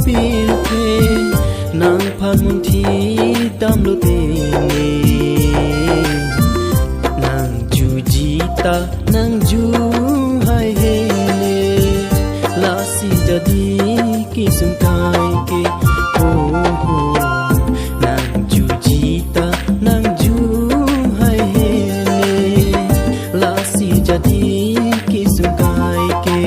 supil the nang phan mun thi tam lo te nang ju ji ta nang ju hai he ne la si jadi ki sum kai ke ho ho nang ju ji ta nang ju hai he ne la si jadi ki sum kai ke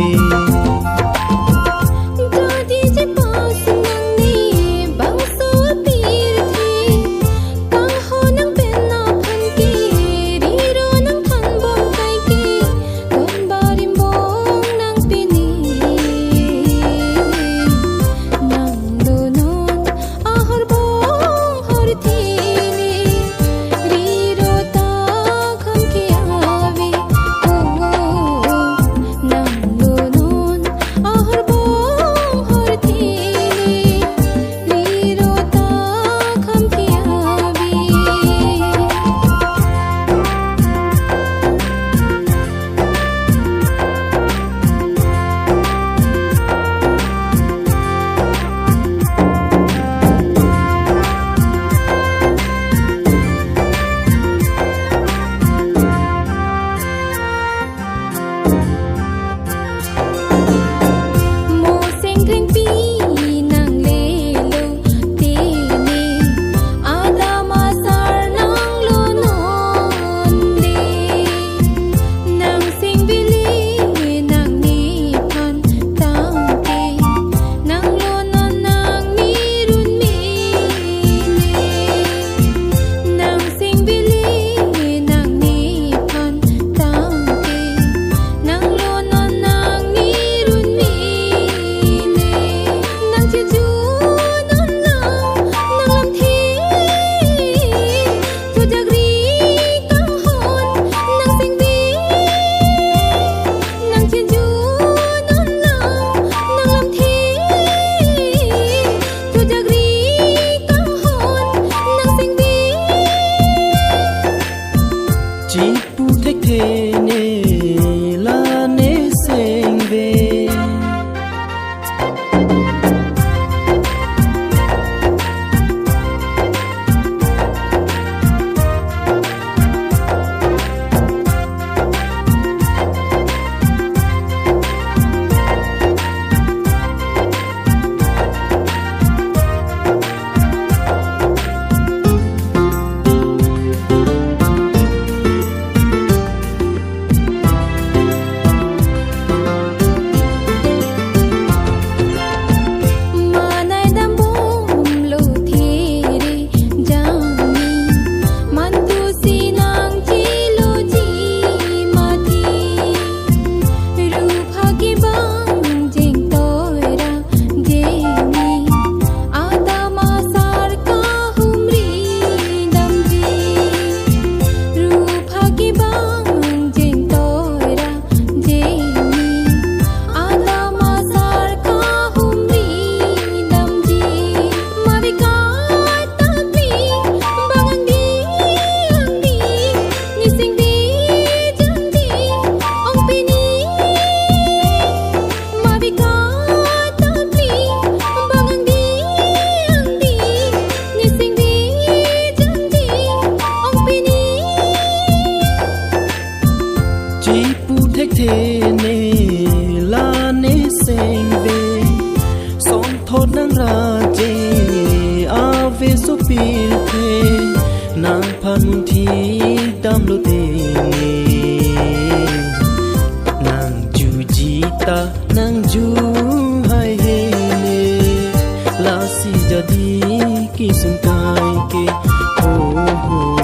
supil the nang phan thi tam lo te nang ju ji ta nang ju hai he ne la si jadi ki sum kai ke ho ho